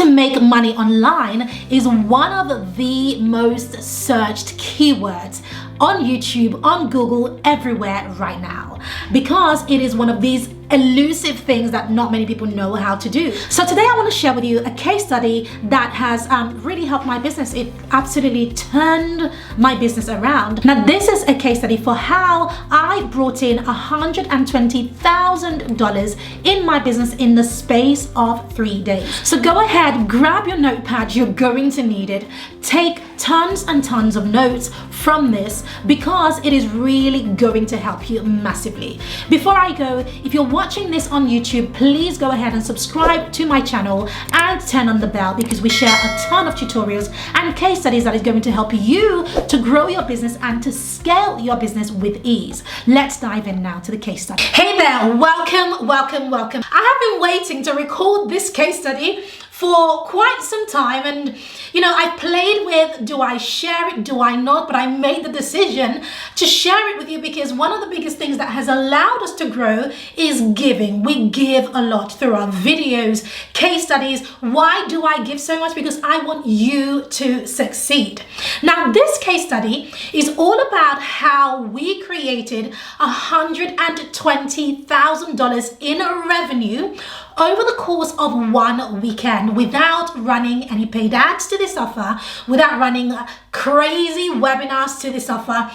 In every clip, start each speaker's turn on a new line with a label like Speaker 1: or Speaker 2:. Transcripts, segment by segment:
Speaker 1: to make money online is one of the most searched keywords on YouTube, on Google, everywhere right now, because it is one of these elusive things that not many people know how to do. So today I want to share with you a case study that has really helped my business. It absolutely turned my business around. Now this is a case study for how I brought in $120,000 in my business in the space of 3 days. So go ahead, grab your notepad, you're going to need it. Take tons and tons of notes from this because it is really going to help you massively. Before I go, if you're watching this on YouTube, please go ahead and subscribe to my channel and turn on the bell because we share a ton of tutorials and case studies that is going to help you to grow your business and to scale your business with ease. Let's dive in now to the case study. Hey there, welcome. I have been waiting to record this case study for quite some time, and I played with, do I share it, do I not? But I made the decision to share it with you because one of the biggest things that has allowed us to grow is giving. We give a lot through our videos, case studies. Why do I give so much? Because I want you to succeed. Now this case study is all about how we created $120,000 in revenue over the course of 1 weekend without running any paid ads to this offer, without running crazy webinars to this offer,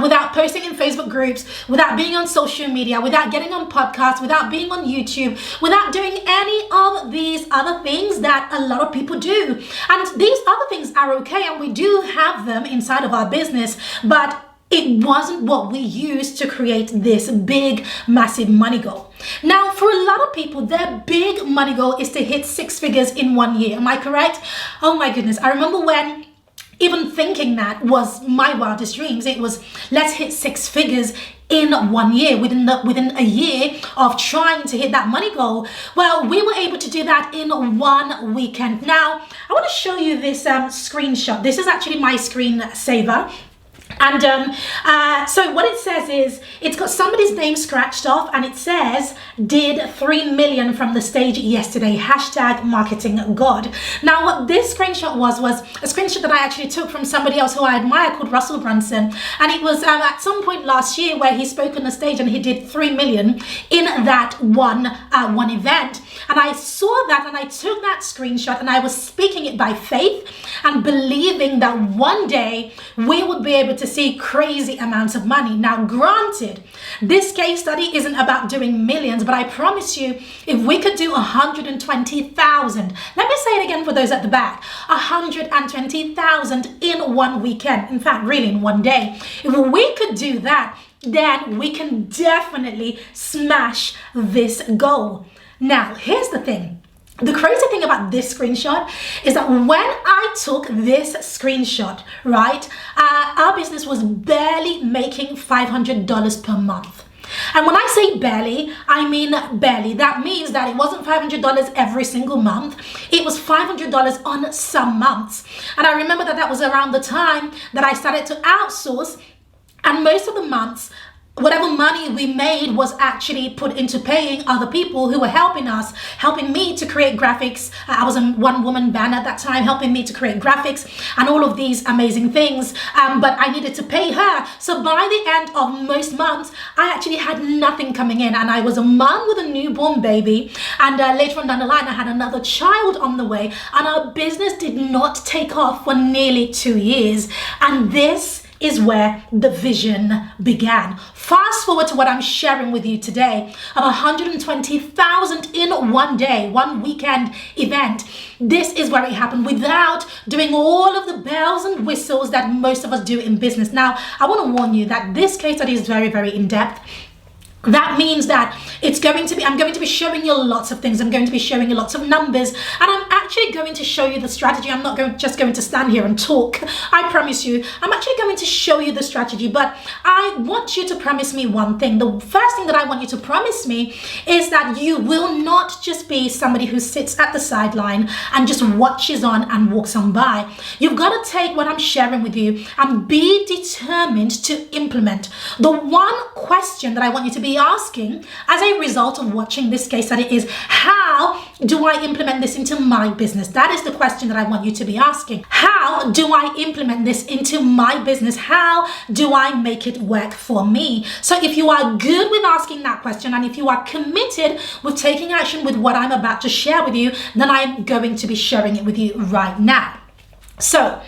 Speaker 1: without posting in Facebook groups, without being on social media, without getting on podcasts, without being on YouTube, without doing any of these other things that a lot of people do. And these other things are okay, and we do have them inside of our business, but it wasn't what we used to create this big, massive money goal. Now, for a lot of people, their big money goal is to hit 6 figures in 1 year. Am I correct? Oh my goodness. I remember when even thinking that was my wildest dreams. It was, let's hit 6 figures in 1 year, within a year of trying to hit that money goal. Well, we were able to do that in 1 weekend. Now, I want to show you this screenshot. This is actually my screensaver. And so what it says is, it's got somebody's name scratched off and it says, did 3 million from the stage yesterday, #marketing-god. Now what this screenshot was a screenshot that I actually took from somebody else who I admire called Russell Brunson. And it was at some point last year where he spoke on the stage and he did 3 million in that one event. And I saw that and I took that screenshot and I was speaking it by faith and believing that one day we would be able to see crazy amounts of money. Now, granted, this case study isn't about doing millions, but I promise you, if we could do 120,000, let me say it again for those at the back, 120,000 in 1 weekend, in fact, really in 1 day. If we could do that, then we can definitely smash this goal. Now, here's the thing. The crazy thing about this screenshot is that when I took this screenshot, right, our business was barely making $500 per month. And when I say barely, I mean barely. That means that it wasn't $500 every single month. It was $500 on some months. And I remember that was around the time that I started to outsource, and most of the months, whatever money we made was actually put into paying other people who were helping us, helping me to create graphics. I was a one-woman band at that time, helping me to create graphics and all of these amazing things. But I needed to pay her. So by the end of most months, I actually had nothing coming in. And I was a mom with a newborn baby. And later on down the line, I had another child on the way. And our business did not take off for nearly 2 years. And this is where the vision began. Fast forward to what I'm sharing with you today of 120,000 in 1 day, 1 weekend event. This is where it happened without doing all of the bells and whistles that most of us do in business. Now, I want to warn you that this case study is very, very in-depth. That means that I'm going to be showing you lots of things. I'm going to be showing you lots of numbers, and I'm actually going to show you the strategy. I'm not just going to stand here and talk. I promise you, I'm actually going to show you the strategy, but I want you to promise me one thing. The first thing that I want you to promise me is that you will not just be somebody who sits at the sideline and just watches on and walks on by. You've got to take what I'm sharing with you and be determined to implement. The one question that I want you to be asking as a result of watching this case study is, how do I implement this into my business? That is the question that I want you to be asking. How do I implement this into my business? How do I make it work for me? So if you are good with asking that question, and if you are committed with taking action with what I'm about to share with you, then I'm going to be sharing it with you right now. So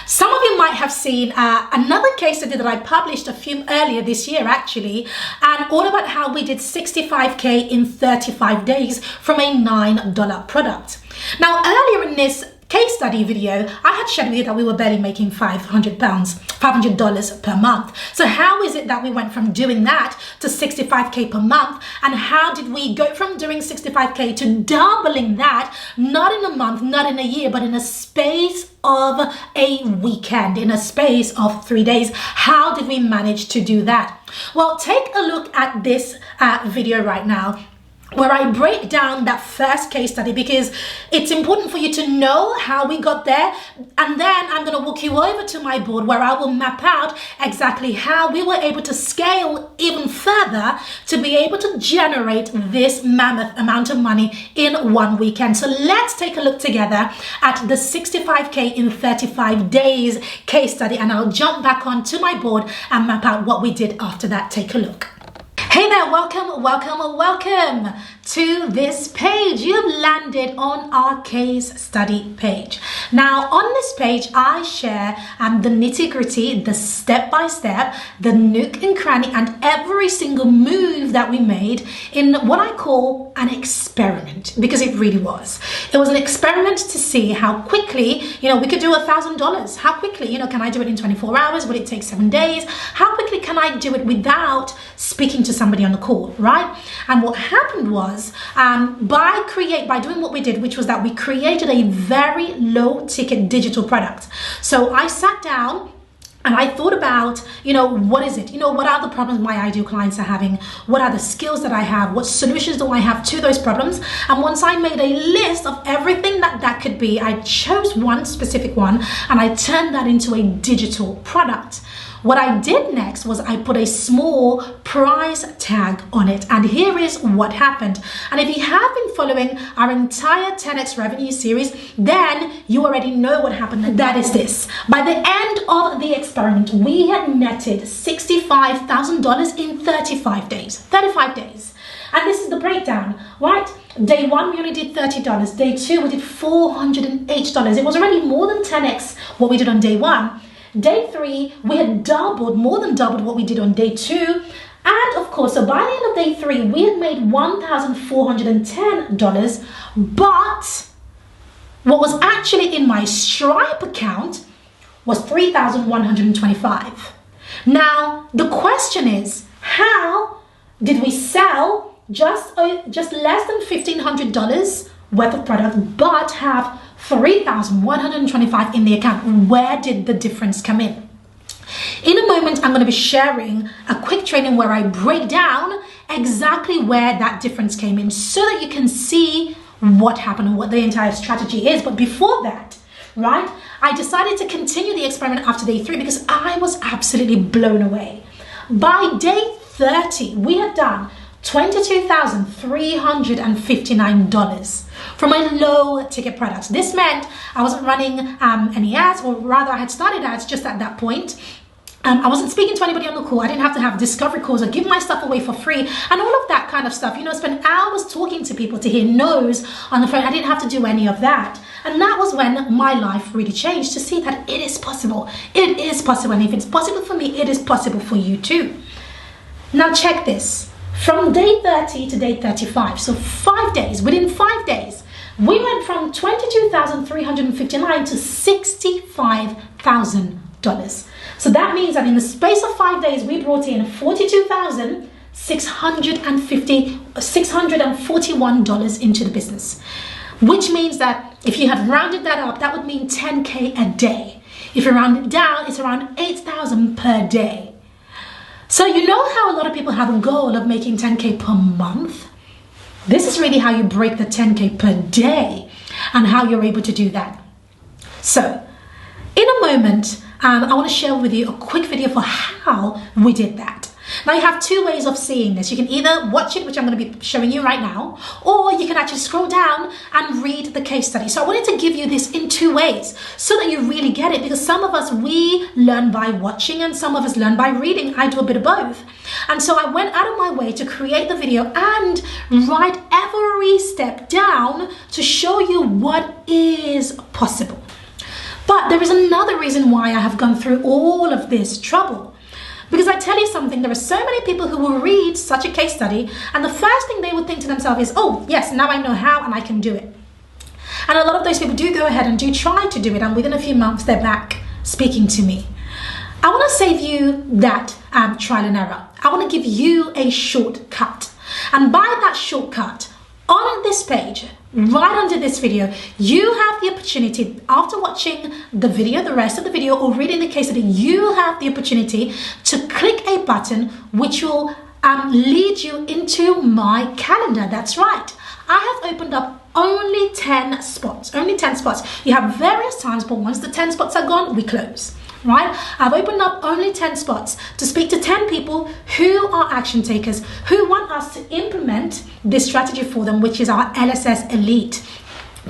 Speaker 1: some of you might have seen another case study that I published earlier this year actually, and all about how we did 65K in 35 days from a $9 product. Now earlier in this case study video, I had shared with you that we were barely making $500 per month. So how is it that we went from doing that to 65K per month? And how did we go from doing 65K to doubling that, not in a month, not in a year, but in a space of a weekend, in a space of 3 days? How did we manage to do that? Well, take a look at this video right now, where I break down that first case study, because it's important for you to know how we got there. And then I'm going to walk you over to my board where I will map out exactly how we were able to scale even further to be able to generate this mammoth amount of money in one weekend. So let's take a look together at the 65K in 35 days case study, and I'll jump back onto my board and map out what we did after that. Take a look. Hey there, welcome to this page. You've landed on our case study page. Now on this page, I share the nitty-gritty, the step-by-step, the nook and cranny, and every single move that we made in what I call an experiment, because it really was. It was an experiment to see how quickly, we could do $1,000. How quickly, can I do it in 24 hours? Would it take 7 days? How quickly can I do it without speaking to somebody on the call, right? And what happened was, by doing what we did, which was that we created a very low ticket digital product. So I sat down and I thought about, what is it? What are the problems my ideal clients are having? What are the skills that I have? What solutions do I have to those problems? And once I made a list of everything that could be, I chose one specific one and I turned that into a digital product. What I did next was I put a small price tag on it, and here is what happened. And if you have been following our entire 10x revenue series, then you already know what happened. And that is this. By the end of the experiment, we had netted $65,000 in 35 days. 35 days. And this is the breakdown, right? Day one, we only did $30. Day two, we did $408. It was already more than 10x what we did on day one. Day three, we had more than doubled what we did on day two. And of course, so by the end of day three, we had made $1,410. But what was actually in my Stripe account was $3,125. Now, the question is, how did we sell just less than $1,500 worth of product, but have $3,125 in the account? Where did the difference come in? In a moment, I'm going to be sharing a quick training where I break down exactly where that difference came in so that you can see what happened and what the entire strategy is. But before that, right, I decided to continue the experiment after day three because I was absolutely blown away. By day 30, we had done $22,359 from my low ticket products. This meant I wasn't running any ads, or rather I had started ads just at that point. I wasn't speaking to anybody on the call. I didn't have to have discovery calls or give my stuff away for free and all of that kind of stuff. Spend hours talking to people to hear no's on the phone. I didn't have to do any of that. And that was when my life really changed, to see that it is possible. It is possible. And if it's possible for me, it is possible for you too. Now check this. From day 30 to day 35, so 5 days, within 5 days, we went from $22,359 to $65,000. So that means that in the space of 5 days, we brought in $42,641 into the business, which means that if you had rounded that up, that would mean 10K a day. If you round it down, it's around 8,000 per day. So you know how a lot of people have a goal of making 10K per month? This is really how you break the 10K per day and how you're able to do that. So in a moment, I want to share with you a quick video for how we did that. Now you have two ways of seeing this. You can either watch it, which I'm going to be showing you right now, or you can actually scroll down and read the case study. So I wanted to give you this in two ways so that you really get it, because some of us, we learn by watching and some of us learn by reading. I do a bit of both. And so I went out of my way to create the video and write every step down to show you what is possible. But there is another reason why I have gone through all of this trouble. Because I tell you something, there are so many people who will read such a case study and the first thing they would think to themselves is, oh yes, now I know how and I can do it. And a lot of those people do go ahead and do try to do it, and within a few months they're back speaking to me. I want to save you that trial and error. I want to give you a shortcut. And by that shortcut, on this page, right under this video, you have the opportunity, after watching the video, the rest of the video, or reading the case study, you have the opportunity to click a button which will lead you into my calendar. That's right. I have opened up only 10 spots. Only 10 spots. You have various times, but once the 10 spots are gone, we close. Right? I've opened up only 10 spots to speak to 10 people who are action takers, who want us to implement this strategy for them, which is our LSS Elite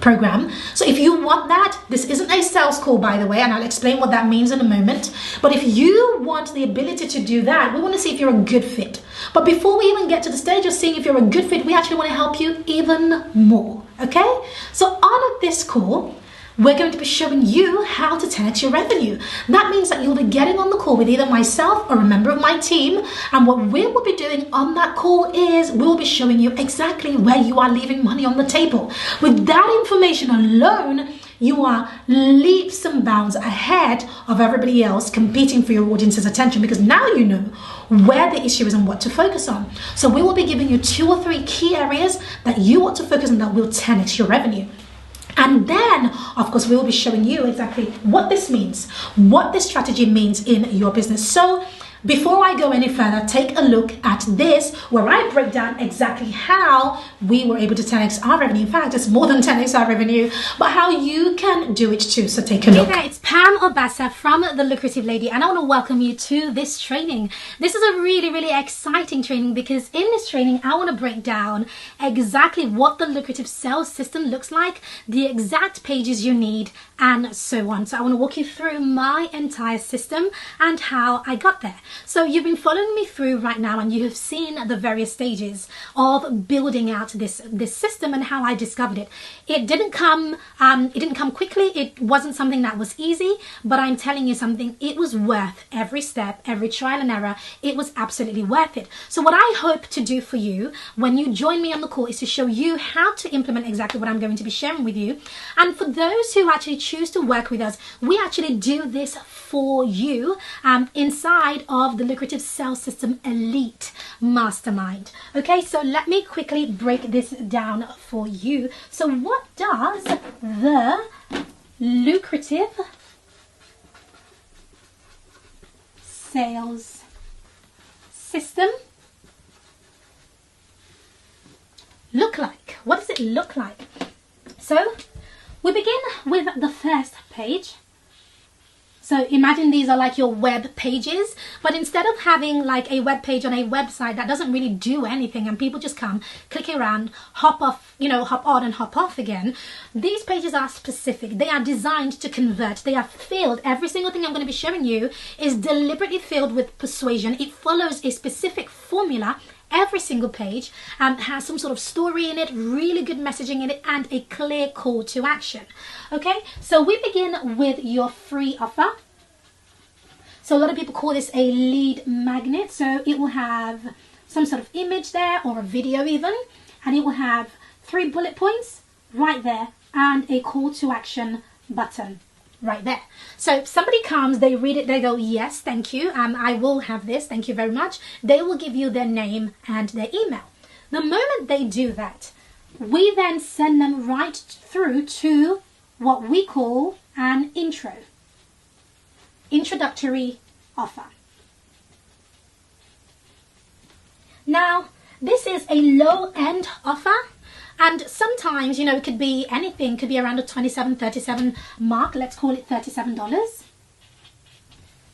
Speaker 1: program. So if you want that, this isn't a sales call, by the way, and I'll explain what that means in a moment. But if you want the ability to do that, we want to see if you're a good fit. But before we even get to the stage of seeing if you're a good fit, we actually want to help you even more. Okay? So on this call, we're going to be showing you how to 10x your revenue. That means that you'll be getting on the call with either myself or a member of my team. And what we will be doing on that call is we'll be showing you exactly where you are leaving money on the table. With that information alone, you are leaps and bounds ahead of everybody else competing for your audience's attention, because now you know where the issue is and what to focus on. So we will be giving you 2 or 3 key areas that you want to focus on that will 10x your revenue. And then, of course, we will be showing you exactly what this means, what this strategy means in your business. So before I go any further, take a look at this, where I break down exactly how we were able to 10x our revenue. In fact, it's more than 10x our revenue, but how you can do it too. So take a look.
Speaker 2: Hey there, it's Pam Obasa from The Lucrative Lady, and I want to welcome you to this training. This is a really, really exciting training, because in this training, I want to break down exactly what the lucrative sales system looks like, the exact pages you need, and so on. So I want to walk you through my entire system and how I got there. So you've been following me through right now, and you have seen the various stages of building out this system and how I discovered it. It didn't come quickly. It wasn't something that was easy, but I'm telling you something, it was worth every step, every trial and error. It was absolutely worth it. So what I hope to do for you when you join me on the call is to show you how to implement exactly what I'm going to be sharing with you. And for those who actually choose to work with us, we actually do this for you inside of the Lucrative Sales System Elite Mastermind. Okay, so let me quickly break this down for you. So what does the Lucrative Sales System look like? What does it look like? So we begin with the first page. So imagine these are like your web pages, but instead of having like a web page on a website that doesn't really do anything and people just come, click around, hop off, hop on and hop off again, these pages are specific. They are designed to convert. They are filled. Every single thing I'm going to be showing you is deliberately filled with persuasion. It follows a specific formula. Every single page has some sort of story in it, really good messaging in it, and a clear call to action. Okay, so we begin with your free offer. So a lot of people call this a lead magnet. So it will have some sort of image there, or a video even, and it will have 3 bullet points right there and a call to action button right there. So if somebody comes, they read it, they go, yes, thank you, I will have this, thank you very much. They will give you their name and their email. The moment they do that, we then send them right through to what we call an introductory offer. Now, this is a low-end offer. And sometimes, it could be anything, could be around a $27, $37 mark. Let's call it $37.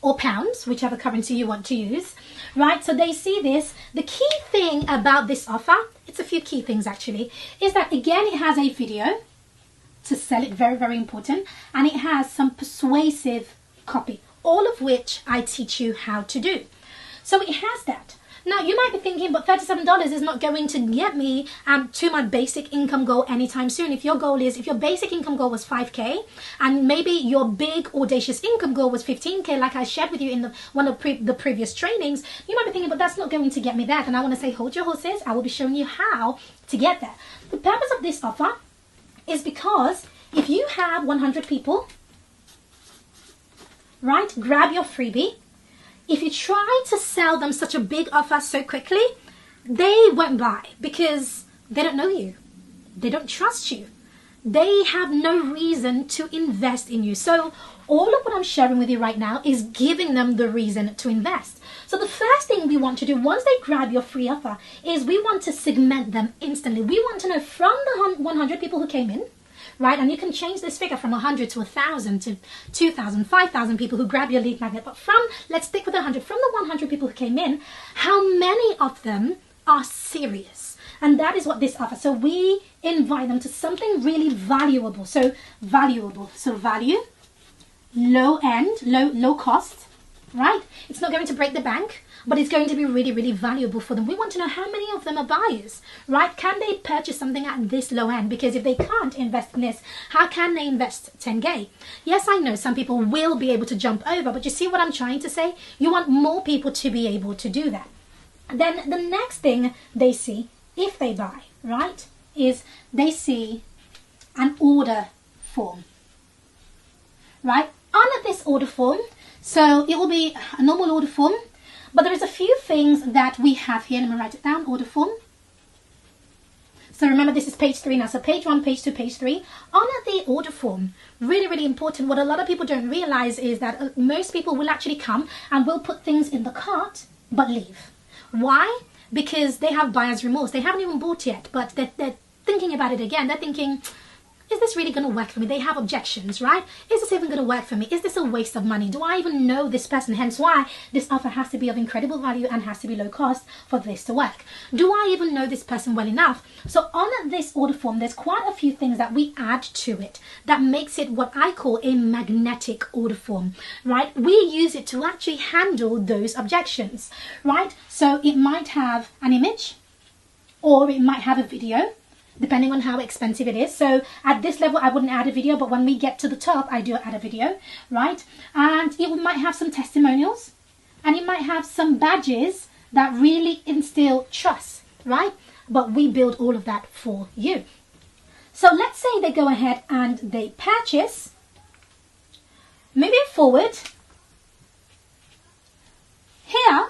Speaker 2: or pounds, whichever currency you want to use, right? So they see this. The key thing about this offer, it's a few key things actually, is that again, it has a video to sell it, very, very important. And it has some persuasive copy, all of which I teach you how to do. So it has that. Now, you might be thinking, but $37 is not going to get me to my basic income goal anytime soon. If your basic income goal was 5K, and maybe your big audacious income goal was 15K, like I shared with you in one of the previous trainings, you might be thinking, but that's not going to get me that. And I want to say, hold your horses. I will be showing you how to get there. The purpose of this offer is because if you have 100 people, right, grab your freebie. If you try to sell them such a big offer so quickly, they won't buy because they don't know you. They don't trust you. They have no reason to invest in you. So all of what I'm sharing with you right now is giving them the reason to invest. So the first thing we want to do once they grab your free offer is we want to segment them instantly. We want to know from the 100 people who came in, right? And you can change this figure from 100 to 1,000 to 2,000, 5,000 people who grab your lead magnet. But let's stick with 100. From the 100 people who came in, how many of them are serious? And that is what this offers. So we invite them to something really valuable. So valuable. So value, low end, low cost, right? It's not going to break the bank, but it's going to be really, really valuable for them. We want to know how many of them are buyers, right? Can they purchase something at this low end? Because if they can't invest in this, how can they invest 10K? Yes, I know some people will be able to jump over, but you see what I'm trying to say? You want more people to be able to do that. Then the next thing they see, if they buy, right, is they see an order form, right? On this order form, so it will be a normal order form, but there is a few things that we have here. Let me write it down, order form. So remember, this is page 3 now. So page 1, page 2, page 3. On the order form, really, really important. What a lot of people don't realize is that most people will actually come and will put things in the cart, but leave. Why? Because they have buyer's remorse. They haven't even bought yet, but they're thinking about it again. They're thinking, is this really going to work for me? They have objections, right? Is this even going to work for me? Is this a waste of money? Do I even know this person? Hence why this offer has to be of incredible value and has to be low cost for this to work. Do I even know this person well enough? So on this order form, there's quite a few things that we add to it that makes it what I call a magnetic order form, right? We use it to actually handle those objections, right? So it might have an image or it might have a video, depending on how expensive it is. So at this level, I wouldn't add a video, but when we get to the top, I do add a video, right? And it might have some testimonials, and it might have some badges that really instill trust, right? But we build all of that for you. So let's say they go ahead and they purchase. Moving forward, here,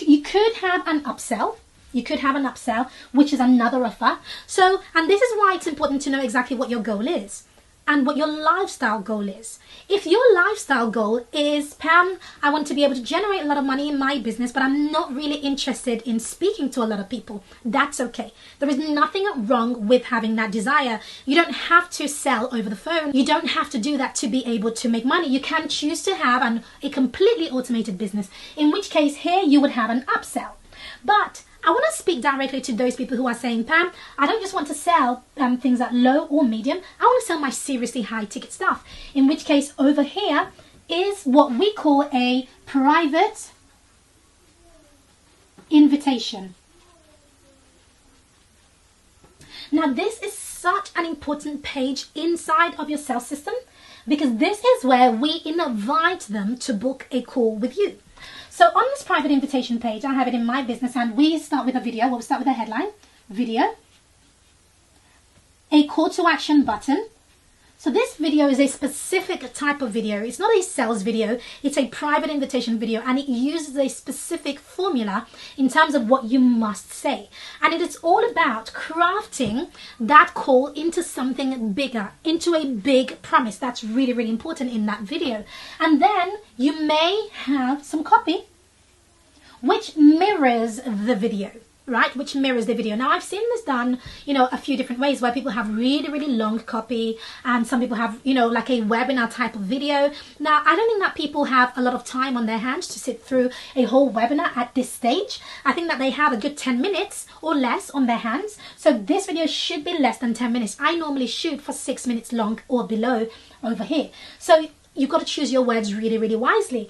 Speaker 2: you could have an upsell. You could have an upsell, which is another offer. So, and this is why it's important to know exactly what your goal is and what your lifestyle goal is. If your lifestyle goal is, Pam, I want to be able to generate a lot of money in my business, but I'm not really interested in speaking to a lot of people, that's okay. There is nothing wrong with having that desire. You don't have to sell over the phone. You don't have to do that to be able to make money. You can choose to have a completely automated business, in which case here you would have an upsell. But I want to speak directly to those people who are saying, Pam, I don't just want to sell things at low or medium. I want to sell my seriously high ticket stuff. In which case over here is what we call a private invitation. Now this is such an important page inside of your sales system because this is where we invite them to book a call with you. So on this private invitation page, I have it in my business and we start with a video. We'll start with a headline, video, a call to action button. So this video is a specific type of video. It's not a sales video, it's a private invitation video and it uses a specific formula in terms of what you must say. And it is all about crafting that call into something bigger, into a big promise. That's really, really important in that video. And then you may have some copy which mirrors the video. right, which mirrors the video. Now I've seen this done, you know, a few different ways, where people have really long copy, and some people have, you know, like a webinar type of video. Now I don't think that people have a lot of time on their hands to sit through a whole webinar at this stage. I think that they have a good 10 minutes or less on their hands, so this video should be less than 10 minutes. I normally shoot for 6 minutes long or below over here, so you've got to choose your words really wisely.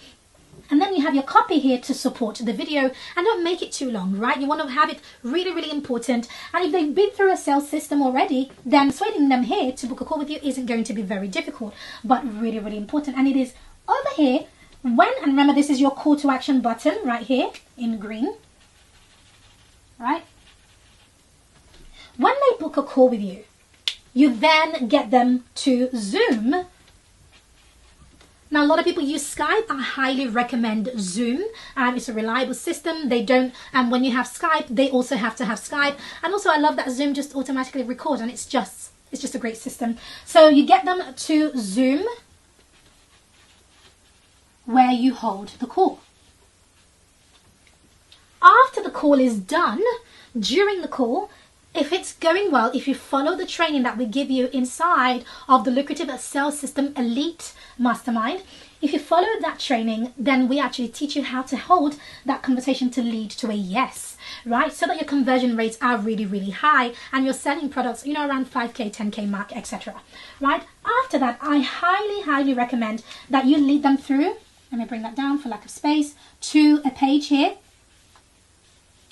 Speaker 2: And then you have your copy here to support the video, and don't make it too long, right? You want to have it really important. And if they've been through a sales system already, then persuading them here to book a call with you isn't going to be very difficult, but really important. And it is over here when, and remember, this is your call to action button right here in green, right? When they book a call with you, you then get them to Zoom. Now, a lot of people use Skype. I highly recommend Zoom. It's a reliable system. They don't, and when you have Skype, they also have to have Skype. And also, I love that Zoom just automatically records, and it's just a great system. So you get them to Zoom, where you hold the call. After the call is done, during the call, if it's going well, if you follow the training that we give you inside of the Lucrative Sales System Elite Mastermind, if you follow that training, then we actually teach you how to hold that conversation to lead to a yes, right? So that your conversion rates are really high, and you're selling products, you know, around 5K, 10K mark, etc. Right? After that, I highly recommend that you lead them through, let me bring that down for lack of space, to a page here,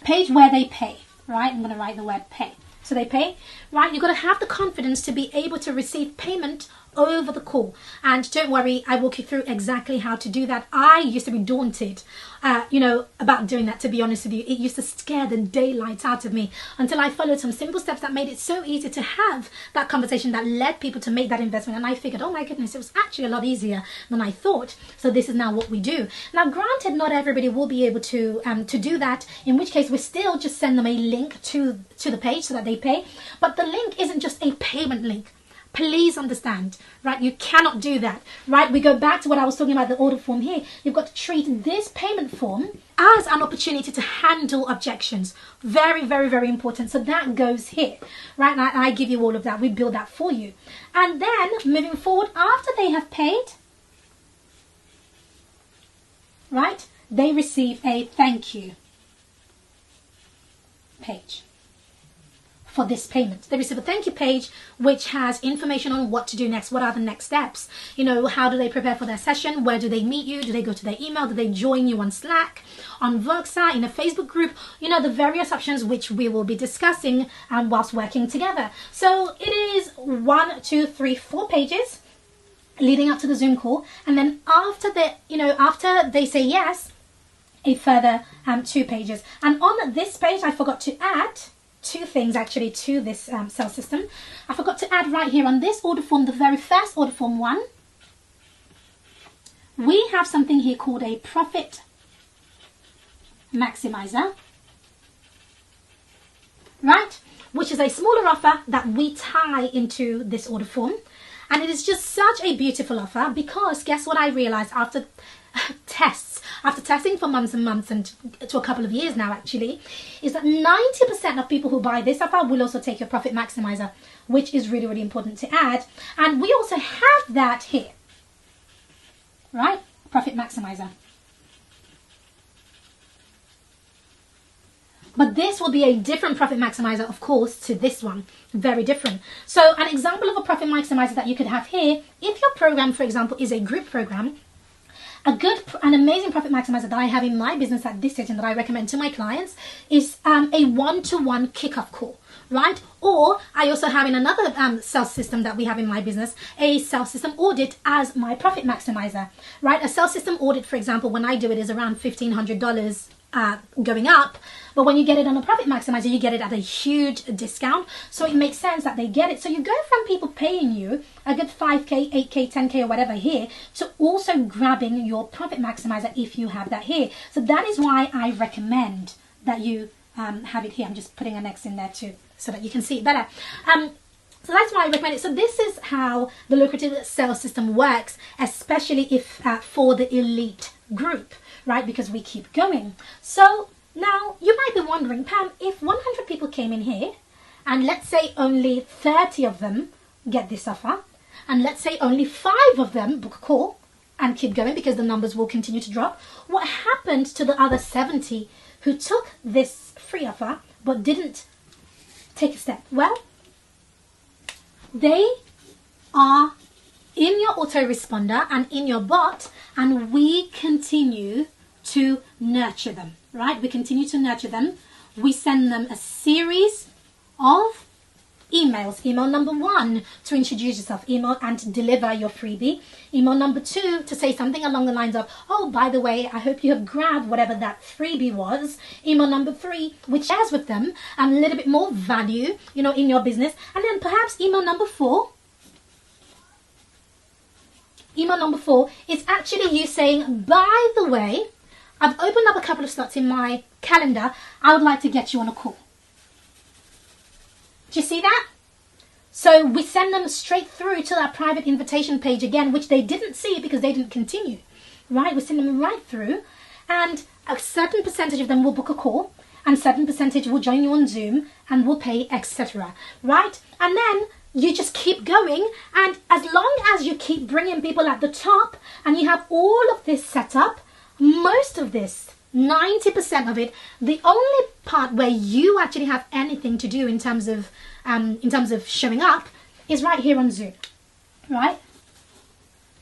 Speaker 2: page where they pay. Right, I'm going to write the word pay. So they pay, right? You've got to have the confidence to be able to receive payment over the call. And don't worry, I walk you through exactly how to do that. I used to be daunted, you know, about doing that, to be honest with you. It used to scare the daylights out of me until I followed some simple steps that made it so easy to have that conversation that led people to make that investment. And I figured, oh my goodness, it was actually a lot easier than I thought. So this is now what we do. Now, granted, not everybody will be able to do that, in which case we still just send them a link to the page so that they pay. But the link isn't just a payment link. Please understand, right? You cannot do that, right? We go back to what I was talking about, the order form here. You've got to treat this payment form as an opportunity to handle objections. Very important. So that goes here, right? And I give you all of that. We build that for you. And then moving forward, after they have paid, right, they receive a thank you page. For this payment, they receive a thank you page which has information on what to do next. What are the next steps? You know, how do they prepare for their session? Where do they meet you? Do they go to their email? Do they join you on Slack, on Voxa, in a Facebook group? You know, the various options which we will be discussing whilst working together. So it is 1, 2, 3, 4 pages leading up to the Zoom call, and then after they say yes, a further 2 pages. And on this page, I forgot to add 2 things actually to this sales system. I forgot to add right here on this order form, the very first order form 1, we have something here called a profit maximizer, right? Which is a smaller offer that we tie into this order form. And it is just such a beautiful offer, because guess what I realized after testing for months and months, and to a couple of years now actually, is that 90% of people who buy this offer will also take your profit maximizer, which is really important to add. And we also have that here, right? Profit maximizer. But this will be a different profit maximizer, of course, to this one. Very different. So an example of a profit maximizer that you could have here, if your program, for example, is a group program, an amazing profit maximizer that I have in my business at this stage and that I recommend to my clients is a one-to-one kickoff call, right? Or I also have in another sales system that we have in my business, a sales system audit as my profit maximizer, right? A sales system audit, for example, when I do it, is around $1,500 going up, but when you get it on a profit maximizer, you get it at a huge discount. So it makes sense that they get it. So you go from people paying you a good 5K, 8K, 10K or whatever here, to also grabbing your profit maximizer if you have that here. So that is why I recommend that you have it here. I'm just putting an X in there too, so that you can see it better. So that's why I recommend it. So this is how the lucrative sales system works, especially if for the elite group, right? Because we keep going. So Now, you might be wondering, Pam, if 100 people came in here, and let's say only 30 of them get this offer, and let's say only 5 of them book a call and keep going because the numbers will continue to drop, what happened to the other 70 who took this free offer but didn't take a step? Well, they are in your autoresponder and in your bot, and we continue to nurture them, right? We continue to nurture them. We send them a series of emails. Email number 1 to introduce yourself, email and to deliver your freebie. Email number 2 to say something along the lines of, oh, by the way, I hope you have grabbed whatever that freebie was. Email number 3, which shares with them a little bit more value, you know, in your business. And then perhaps email number 4. Email number 4 is actually you saying, by the way, I've opened up a couple of slots in my calendar. I would like to get you on a call. Do you see that? So we send them straight through to that private invitation page again, which they didn't see because they didn't continue, right? We send them right through, and a certain percentage of them will book a call, and a certain percentage will join you on Zoom and will pay, etc., right? And then you just keep going, and as long as you keep bringing people at the top and you have all of this set up, most of this, 90% of it, the only part where you actually have anything to do in terms of showing up is right here on Zoom, right?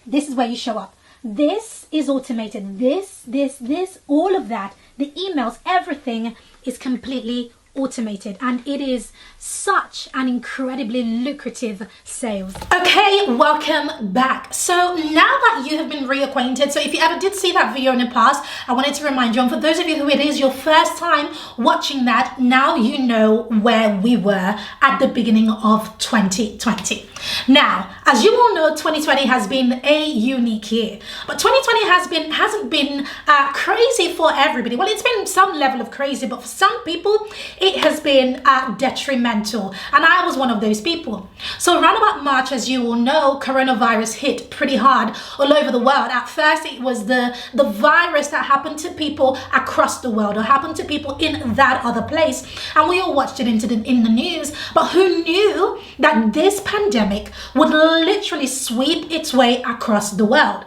Speaker 2: This is where you show up. This is automated. This, all of that, the emails, everything is completely automated, and it is such an incredibly lucrative sales. Okay, welcome back. So now that you have been reacquainted, so if you ever did see that video in the past, I wanted to remind you, and for those of you who it is your first time watching that, now you know where we were at the beginning of 2020. Now, as you all know, 2020 has been a unique year, but 2020 hasn't been crazy for everybody. Well, it's been some level of crazy, but for some people it has been detrimental, and I was one of those people. So around about March, as you all know, coronavirus hit pretty hard all over the world. At first it was the virus that happened to people across the world, or happened to people in that other place, and we all watched it in the news. But who knew that this pandemic would literally sweep its way across the world?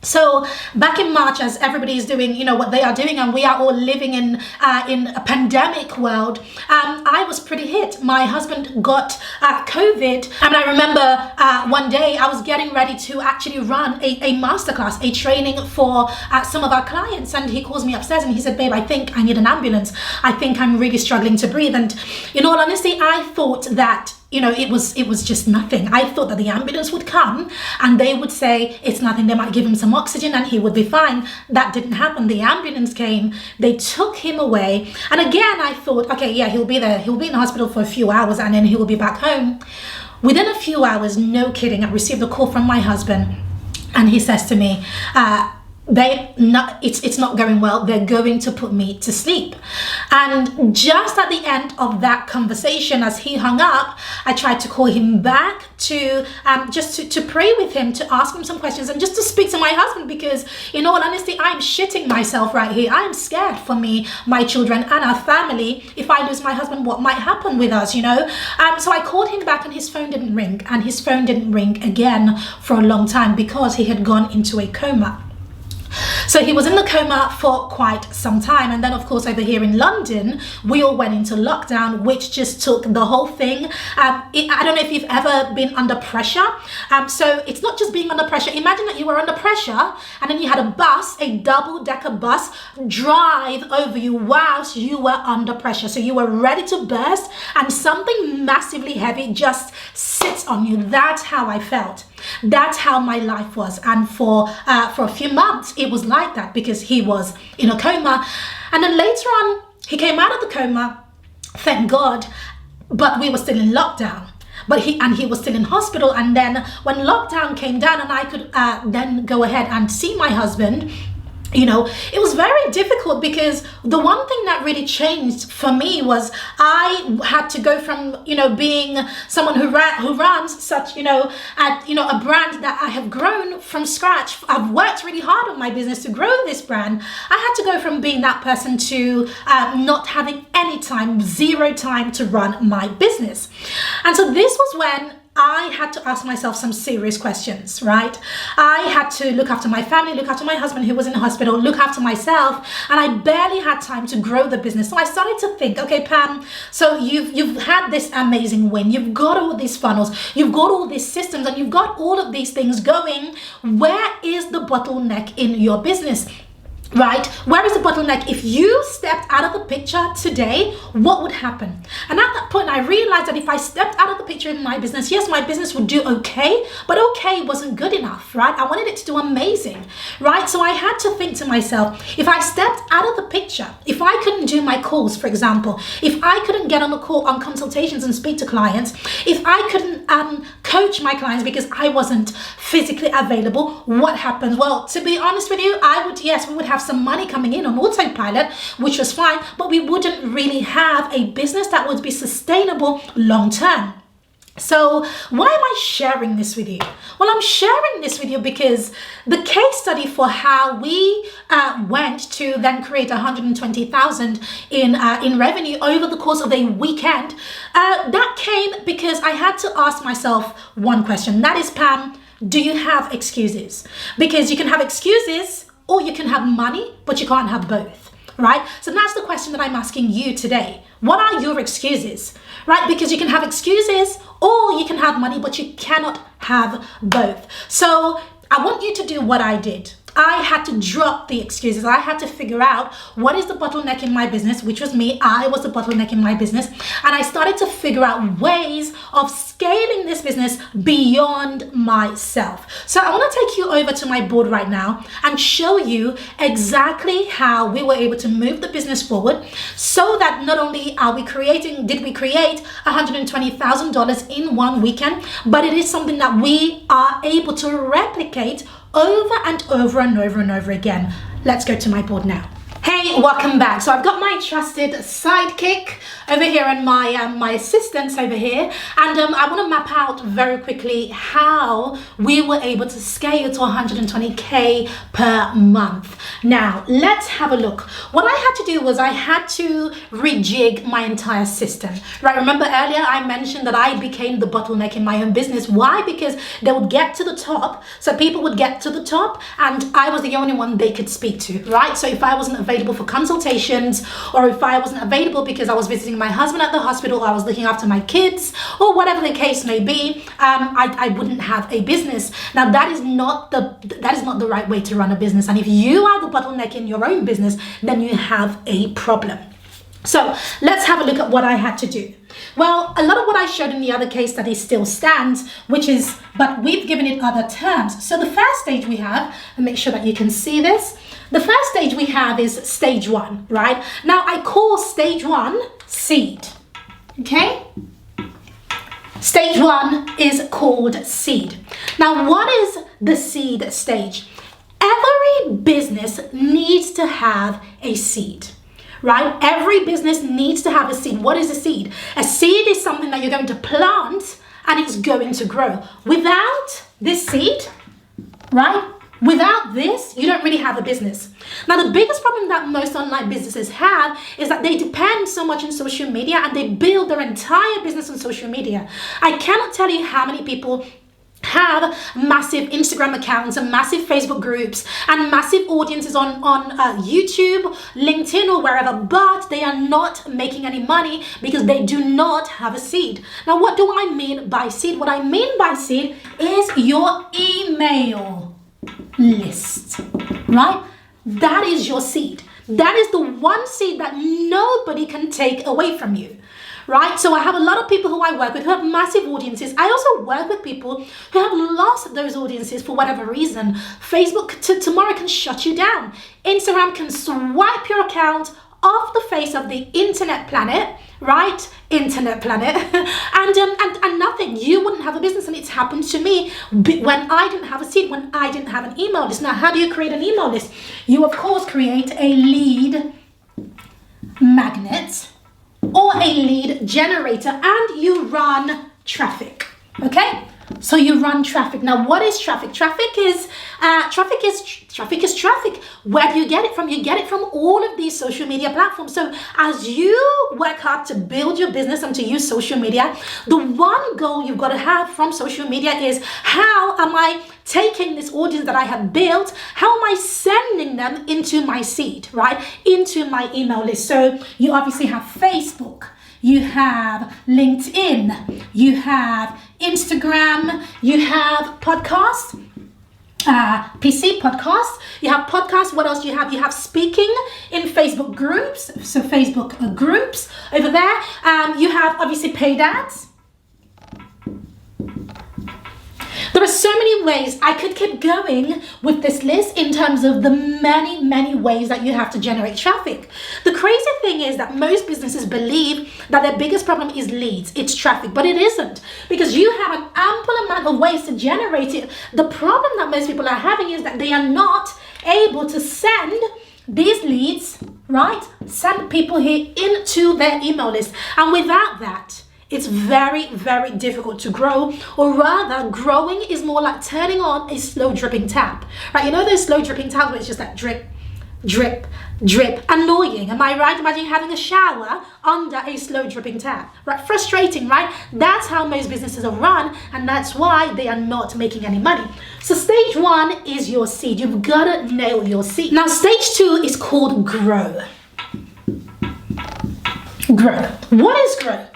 Speaker 2: So back in March, as everybody is doing, you know, what they are doing, and we are all living in a pandemic world, I was pretty hit. My husband got COVID, and I remember one day I was getting ready to actually run a masterclass, a training for some of our clients, and he calls me upstairs and he said, babe, I think I need an ambulance. I think I'm really struggling to breathe. And in all honesty, I thought that, you know, it was just nothing. I thought that the ambulance would come and they would say it's nothing. They might give him some oxygen and he would be fine. That didn't happen. The ambulance came, they took him away. And again, I thought, okay, yeah, he'll be there. He'll be in the hospital for a few hours and then he will be back home. Within a few hours, no kidding, I received a call from my husband and he says to me, it's not going well. They're going to put me to sleep. And just at the end of that conversation, as he hung up, I tried to call him back to just to pray with him, to ask him some questions, and just to speak to my husband, because in all honesty, I'm shitting myself right here. I'm scared for me, my children, and our family. If I lose my husband, what might happen with us, you know? So I called him back and his phone didn't ring, and his phone didn't ring again for a long time because he had gone into a coma. So he was in the coma for quite some time, and then of course over here in London we all went into lockdown, which just took the whole thing. I don't know if you've ever been under pressure. So it's not just being under pressure. Imagine that you were under pressure and then you had a bus, a double-decker bus, drive over you whilst you were under pressure. So you were ready to burst and something massively heavy just sits on you. That's how I felt. That's how my life was. And for a few months it was like that, because he was in a coma, and then later on he came out of the coma, thank God, but we were still in lockdown. But he was still in hospital. And then when lockdown came down and I could then go ahead and see my husband,
Speaker 1: it was very difficult, because the one thing that really changed for me was I had to go from, being someone who runs such, a brand that I have grown from scratch. I've worked really hard on my business to grow this brand. I had to go from being that person to not having any time, zero time to run my business. And so this was when I had to ask myself some serious questions, right? I had to look after my family, look after my husband who was in the hospital, look after myself, and I barely had time to grow the business. So I started to think, okay, Pam, so you've had this amazing win, you've got all these funnels, you've got all these systems, and you've got all of these things going. Where is the bottleneck in your business? Right? Where is the bottleneck? If you stepped out of the picture today, what would happen? And at that point, I realized that if I stepped out of the picture in my business, yes, my business would do okay, but okay wasn't good enough, right? I wanted it to do amazing, right? So I had to think to myself, if I stepped out of the picture, if I couldn't do my calls, for example, if I couldn't get on the call on consultations and speak to clients, if I couldn't coach my clients because I wasn't physically available, what happens? Well, to be honest with you, we would have some money coming in on autopilot, which was fine, but we wouldn't really have a business that would be sustainable long term. So why am I sharing this with you? Well, I'm sharing this with you because the case study for how we went to then create 120,000 in revenue over the course of a weekend, that came because I had to ask myself one question. That is, Pam, do you have excuses? Because you can have excuses or you can have money, but you can't have both, right? So that's the question that I'm asking you today. What are your excuses, right? Because you can have excuses or you can have money, but you cannot have both. So I want you to do what I did. I had to drop the excuses. I had to figure out what is the bottleneck in my business, which was me. I was the bottleneck in my business. And I started to figure out ways of scaling this business beyond myself. So I want to take you over to my board right now and show you exactly how we were able to move the business forward, so that not only did we create $120,000 in one weekend, but it is something that we are able to replicate over and over and over and over again. Let's go to my board now. Hey, welcome back. So I've got my trusted sidekick over here and my assistants over here, and I want to map out very quickly how we were able to scale to 120K per month. Now let's have a look. What I had to do was I had to rejig my entire system, right? Remember earlier I mentioned that I became the bottleneck in my own business. Why? Because they would get to the top, so people would get to the top and I was the only one they could speak to, right? So if I wasn't available for consultations, or if I wasn't available because I was visiting my husband at the hospital, or I was looking after my kids, or whatever the case may be, I wouldn't have a business. Now that is not the right way to run a business. And if you are the bottleneck in your own business, then you have a problem. So let's have a look at what I had to do. Well, a lot of what I showed in the other case study still stands, but we've given it other terms. So the first stage we have, and make sure that you can see this, the first stage we have is stage 1, right? Now I call stage 1 seed, okay? Stage 1 is called seed. Now what is the seed stage? Every business needs to have a seed, right? Every business needs to have a seed. What is a seed? A seed is something that you're going to plant and it's going to grow. Without this seed, right? Without this, you don't really have a business. Now, the biggest problem that most online businesses have is that they depend so much on social media and they build their entire business on social media. I cannot tell you how many people have massive Instagram accounts and massive Facebook groups and massive audiences on YouTube, LinkedIn, or wherever, but they are not making any money because they do not have a seed. Now, what do I mean by seed? What I mean by seed is your email list, right? That is your seed. That is the one seed that nobody can take away from you, right? So I have a lot of people who I work with who have massive audiences. I also work with people who have lost those audiences for whatever reason. Facebook tomorrow can shut you down. Instagram can swipe your account off the face of the internet planet, right? Internet planet, and nothing. You wouldn't have a business, and it's happened to me when I didn't have a seed, when I didn't have an email list. Now, how do you create an email list? You, of course, create a lead magnet or a lead generator, and you run traffic. Okay, so you run traffic. Now, what is traffic? Traffic is traffic. Where do you get it from? You get it from all of these social media platforms. So as you work hard to build your business and to use social media, the one goal you've got to have from social media is, how am I taking this audience that I have built? How am I sending them into my seed, right? Into my email list. So you obviously have Facebook, you have LinkedIn, you have Instagram, you have podcasts, PC podcasts, you have podcasts. What else do you have? You have speaking in Facebook groups, so Facebook groups over there. You have obviously paid ads. There are so many ways. I could keep going with this list in terms of the many ways that you have to generate traffic. The crazy thing is that most businesses believe that their biggest problem is leads, it's traffic, but it isn't, because you have an ample amount of ways to generate it. The problem that most people are having is that they are not able to send these leads, right? Send people here into their email list. And without that, it's very difficult to grow, or rather, growing is more like turning on a slow dripping tap, right? You know those slow dripping taps where it's just like drip, drip, drip, annoying, am I right? Imagine having a shower under a slow dripping tap, right? Frustrating, right? That's how most businesses are run, and that's why they are not making any money. So stage one is your seed. You've got to nail your seed. Now, stage two is called grow. Grow. What is grow?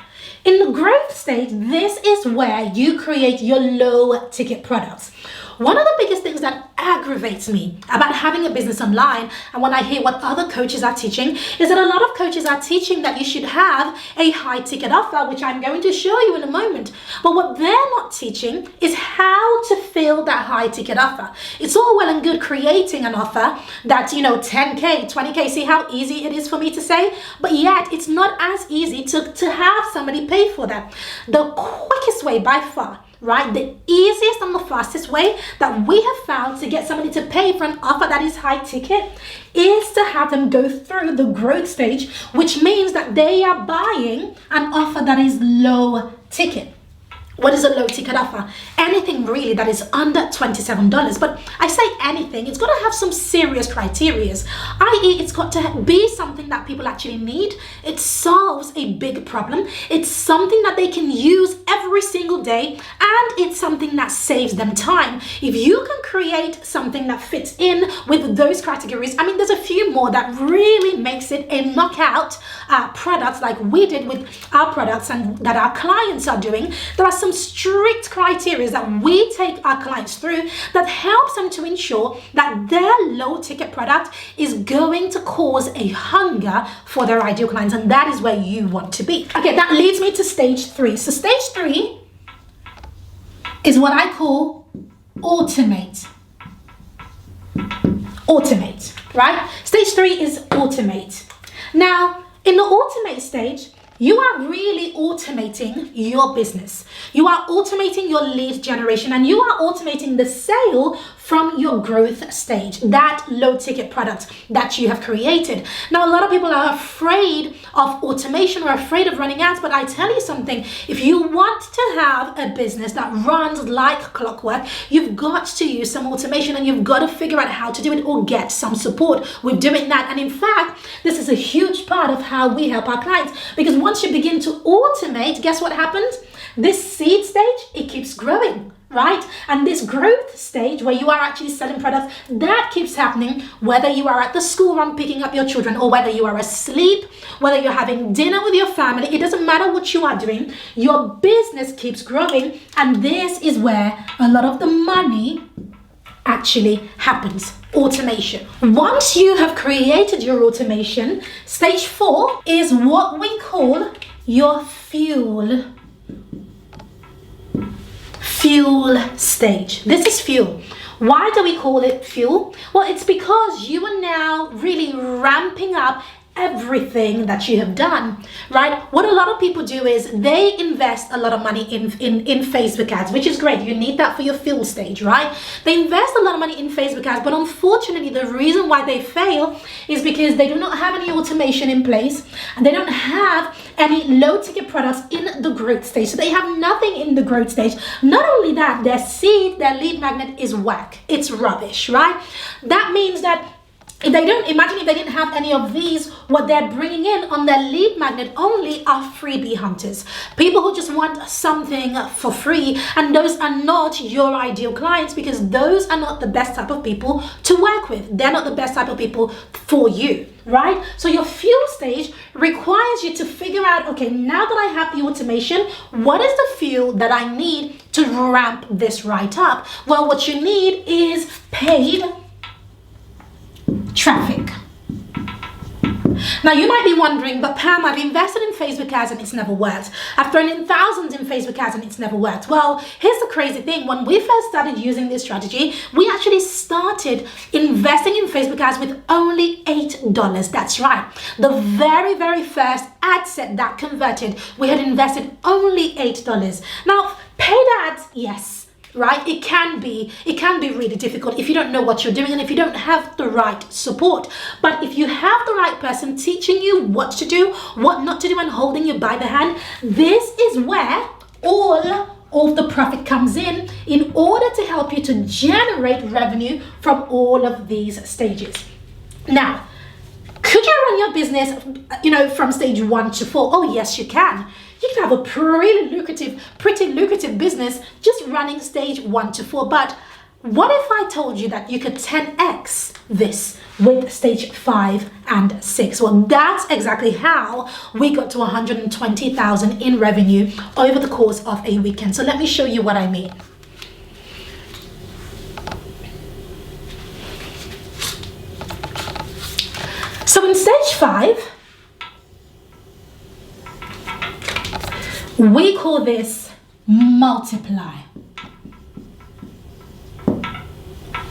Speaker 1: In the growth stage, this is where you create your low ticket products. One of the biggest things that aggravates me about having a business online, and when I hear what other coaches are teaching, is that a lot of coaches are teaching that you should have a high ticket offer, which I'm going to show you in a moment. But what they're not teaching is how to fill that high ticket offer. It's all well and good creating an offer that, 10K, 20K, see how easy it is for me to say? But yet it's not as easy to have somebody pay for that. The quickest way by far, right? The easiest and the fastest way that we have found to get somebody to pay for an offer that is high ticket is to have them go through the growth stage, which means that they are buying an offer that is low ticket. What is a low ticket offer? Anything really that is under $27. But I say anything, it's got to have some serious criteria, i.e. it's got to be something that people actually need. It solves a big problem. It's something that they can use every single day, and it's something that saves them time. If you can create something that fits in with those categories, I mean, there's a few more that really makes it a knockout product, like we did with our products and that our clients are doing. There are some strict criteria that we take our clients through that helps them to ensure that their low ticket product is going to cause a hunger for their ideal clients, and that is where you want to be. Okay, that leads me to stage three. So stage three is what I call automate. Automate, right? Stage three is automate. Now, in the automate stage, you are really automating your business. You are automating your lead generation, and you are automating the sale from your growth stage, that low ticket product that you have created. Now, a lot of people are afraid of automation or afraid of running ads, but I tell you something, if you want to have a business that runs like clockwork, you've got to use some automation, and you've got to figure out how to do it or get some support with doing that. And in fact, this is a huge part of how we help our clients, because once you begin to automate, guess what happens? This seed stage, it keeps growing, right? And this growth stage where you are actually selling products, that keeps happening whether you are at the school run picking up your children, or whether you are asleep, whether you're having dinner with your family. It doesn't matter what you are doing, your business keeps growing, and this is where a lot of the money actually happens. Automation. Once you have created your automation, stage four is what we call your fuel stage. This is fuel. Why do we call it fuel? Well, it's because you are now really ramping up everything that you have done, right? What a lot of people do is they invest a lot of money in Facebook ads, which is great. You need that for your field stage, right? They invest a lot of money in Facebook ads, but unfortunately the reason why they fail is because they do not have any automation in place, and they don't have any low ticket products in the growth stage. So they have nothing in the growth stage. Not only that, their lead magnet is whack. It's rubbish, right? That means that if they didn't have any of these, what they're bringing in on their lead magnet only are freebie hunters. People who just want something for free, and those are not your ideal clients, because those are not the best type of people to work with. They're not the best type of people for you, right? So your fuel stage requires you to figure out, okay, now that I have the automation, what is the fuel that I need to ramp this right up? Well, what you need is paid traffic. Now you might be wondering, but Pam, I've invested in Facebook ads and it's never worked. I've thrown in thousands in Facebook ads and it's never worked. Well, here's the crazy thing. When we first started using this strategy, we actually started investing in Facebook ads with only $8. That's right. The very, very first ad set that converted, we had invested only $8. Now, paid ads, yes, right? It can be really difficult if you don't know what you're doing and if you don't have the right support. But if you have the right person teaching you what to do, what not to do, and holding you by the hand, this is where all of the profit comes in order to help you to generate revenue from all of these stages. Now, could you run your business, from stage 1 to 4? Oh, yes, you can. You can have a pretty lucrative business just running stage 1 to 4. But what if I told you that you could 10x this with stage 5 and 6? Well, that's exactly how we got to 120,000 in revenue over the course of a weekend. So let me show you what I mean. So in stage 5, we call this multiply.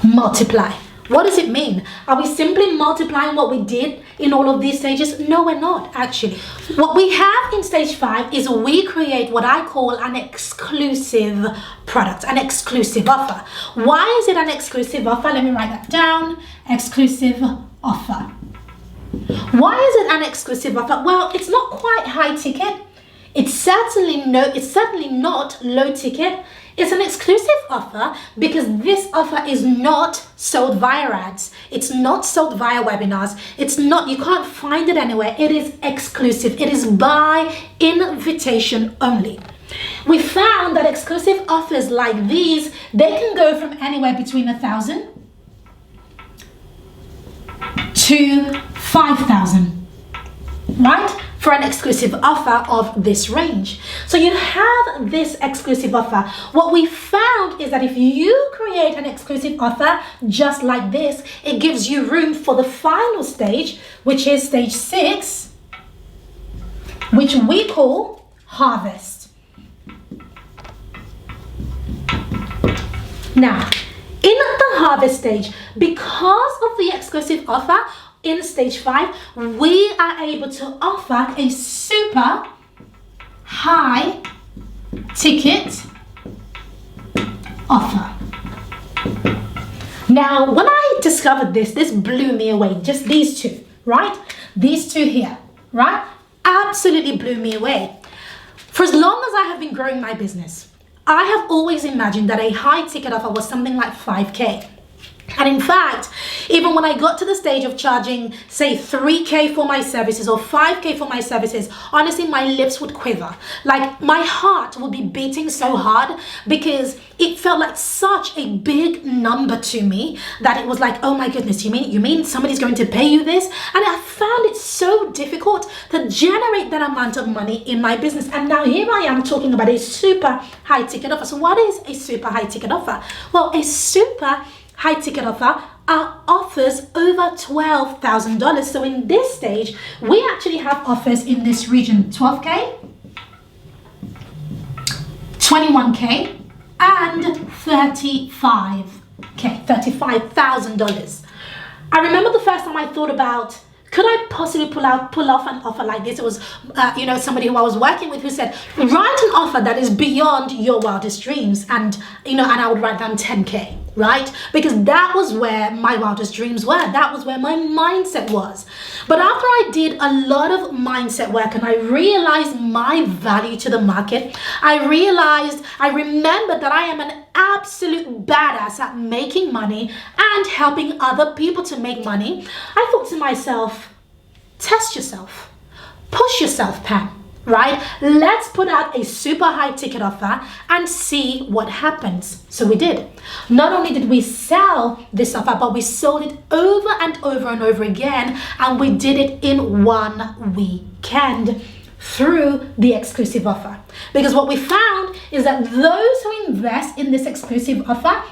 Speaker 1: Multiply. What does it mean? Are we simply multiplying what we did in all of these stages? No, we're not, actually. What we have in stage 5 is we create what I call an exclusive product, an exclusive offer. Why is it an exclusive offer? Let me write that down. Exclusive offer. Why is it an exclusive offer? Well, it's not quite high ticket. It's certainly not low ticket. It's an exclusive offer because this offer is not sold via ads. It's not sold via webinars. You can't find it anywhere. It is exclusive. It is by invitation only. We found that exclusive offers like these, they can go from anywhere between 1,000 to 5,000, right? For an exclusive offer of this range. So you have this exclusive offer. What we found is that if you create an exclusive offer just like this, it gives you room for the final stage, which is stage 6, which we call harvest. Now, in the harvest stage, because of the exclusive offer, in stage 5, we are able to offer a super high ticket offer. Now, when I discovered this blew me away. Just these two, right? These two here, right? Absolutely blew me away. For as long as I have been growing my business, I have always imagined that a high ticket offer was something like 5K. And in fact, even when I got to the stage of charging, say 3K for my services or 5K for my services, honestly, my lips would quiver. Like my heart would be beating so hard because it felt like such a big number to me that it was like, oh my goodness, you mean somebody's going to pay you this? And I found it so difficult to generate that amount of money in my business. And now here I am talking about a super high ticket offer. So what is a super high ticket offer? Well, a super high ticket offer are offers over $12,000. So in this stage, we actually have offers in this region, 12K, 21K, and 35K, $35,000. I remember the first time I thought about Could I possibly pull off an offer like this? It was, somebody who I was working with who said, write an offer that is beyond your wildest dreams. And, and I would write down 10K, right? Because that was where my wildest dreams were. That was where my mindset was. But after I did a lot of mindset work and I realized my value to the market, I remembered that I am an absolute badass at making money and helping other people to make money. I thought to myself, test yourself, push yourself, Pam, right? Let's put out a super high ticket offer and see what happens. So we did. Not only did we sell this offer, but we sold it over and over and over again, and we did it in one weekend through the exclusive offer. Because what we found is that those who invest in this exclusive offer,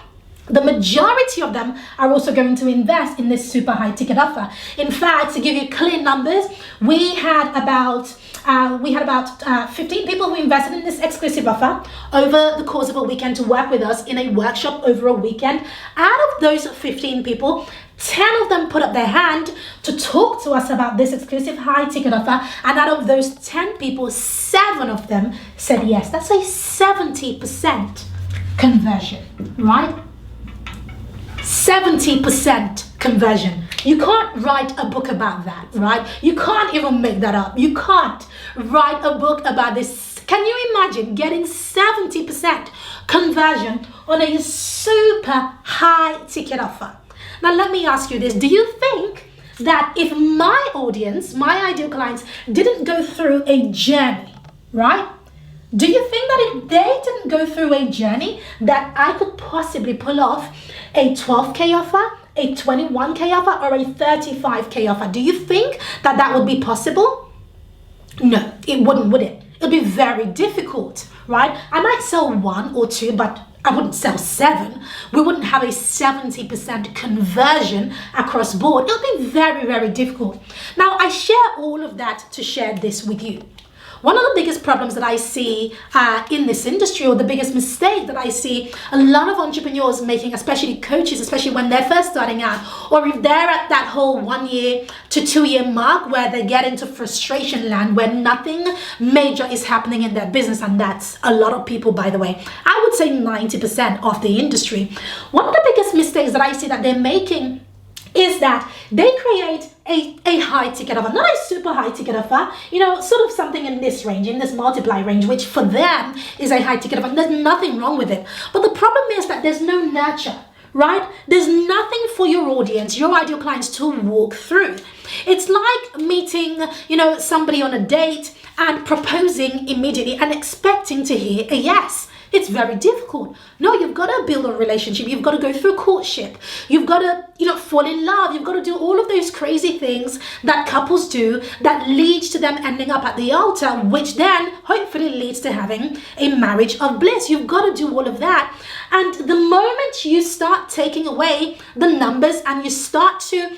Speaker 1: the majority of them are also going to invest in this super high ticket offer. In fact, to give you clear numbers, we had about 15 people who invested in this exclusive offer over the course of a weekend to work with us in a workshop over a weekend. Out of those 15 people, 10 of them put up their hand to talk to us about this exclusive high ticket offer, and out of those 10 people, 7 of them said yes. That's a 70% conversion, right? 70% conversion. You can't write a book about that, right? You can't even make that up. You can't write a book about this. Can you imagine getting 70% conversion on a super high ticket offer? Now, let me ask you this. Do you think that if my audience, my ideal clients, didn't go through a journey, right? Do you think that if they didn't go through a journey, that I could possibly pull off a 12K offer, a 21K offer, or a 35K offer? Do you think that that would be possible? No, it wouldn't, would it? It'd be very difficult, right? I might sell 1 or 2, but I wouldn't sell 7. We wouldn't have a 70% conversion across board. It'll be very, very difficult. Now, I share all of that to share this with you. One of the biggest problems that I see in this industry, or the biggest mistake that I see a lot of entrepreneurs making, especially coaches, especially when they're first starting out, or if they're at that whole 1 year to 2 year mark where they get into frustration land, where nothing major is happening in their business, and that's a lot of people, by the way. I would say 90% of the industry. One of the biggest mistakes that I see that they're making is that they create a high ticket offer, not a super high ticket offer, sort of something in this range, in this multiply range, which for them is a high ticket offer. There's nothing wrong with it. But the problem is that there's no nurture, right? There's nothing for your audience, your ideal clients, to walk through. It's like meeting, somebody on a date and proposing immediately and expecting to hear a yes. It's very difficult. No, you've got to build a relationship. You've got to go through courtship. You've got to, fall in love. You've got to do all of those crazy things that couples do that leads to them ending up at the altar, which then hopefully leads to having a marriage of bliss. You've got to do all of that. And the moment you start taking away the numbers and you start to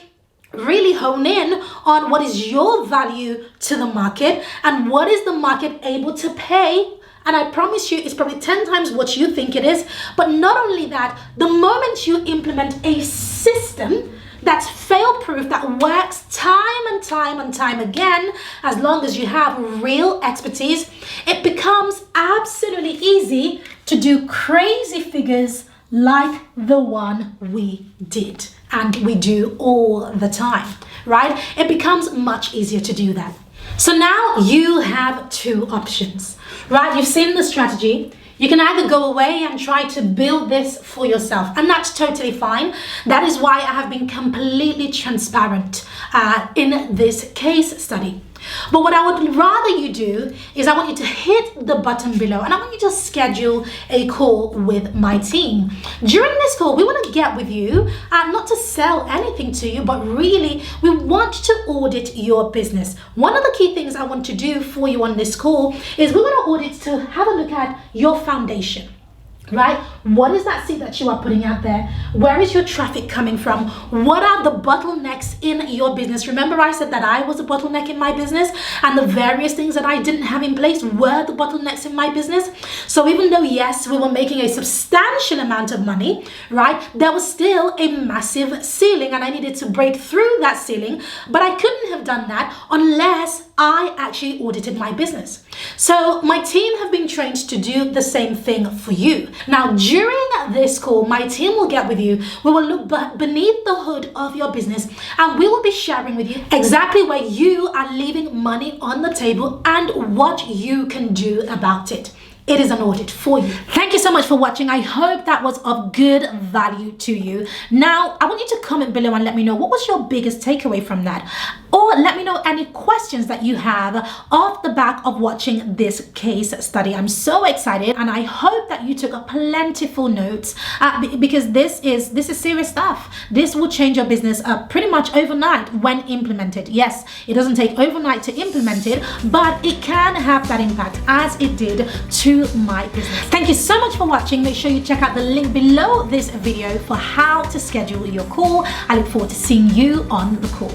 Speaker 1: really hone in on what is your value to the market and what is the market able to pay, and I promise you, it's probably 10 times what you think it is. But not only that, the moment you implement a system that's fail-proof, that works time and time and time again, as long as you have real expertise, it becomes absolutely easy to do crazy figures like the one we did and we do all the time, right? It becomes much easier to do that. So now you have 2 options, right? You've seen the strategy. You can either go away and try to build this for yourself, and that's totally fine. That is why I have been completely transparent in this case study. But what I would rather you do is I want you to hit the button below and I want you to schedule a call with my team. During this call, we want to get with you, not to sell anything to you, but really we want to audit your business. One of the key things I want to do for you on this call is we want to audit to have a look at your foundation. Right? What is that seed that you are putting out there? Where is your traffic coming from? What are the bottlenecks in your business? Remember I said that I was a bottleneck in my business, and the various things that I didn't have in place were the bottlenecks in my business. So even though, yes, we were making a substantial amount of money, right, there was still a massive ceiling, and I needed to break through that ceiling, but I couldn't have done that unless I actually audited my business. So my team have been trained to do the same thing for you. Now, during this call, my team will get with you. We will look beneath the hood of your business, and we will be sharing with you exactly where you are leaving money on the table and what you can do about it. It is an audit for you. Thank you so much for watching. I hope that was of good value to you. Now, I want you to comment below and let me know what was your biggest takeaway from that. Or let me know any questions that you have off the back of watching this case study. I'm so excited, and I hope that you took plentiful notes because this is serious stuff. This will change your business pretty much overnight when implemented. Yes, it doesn't take overnight to implement it, but it can have that impact as it did to my business. Thank you so much for watching. Make sure you check out the link below this video for how to schedule your call. I look forward to seeing you on the call.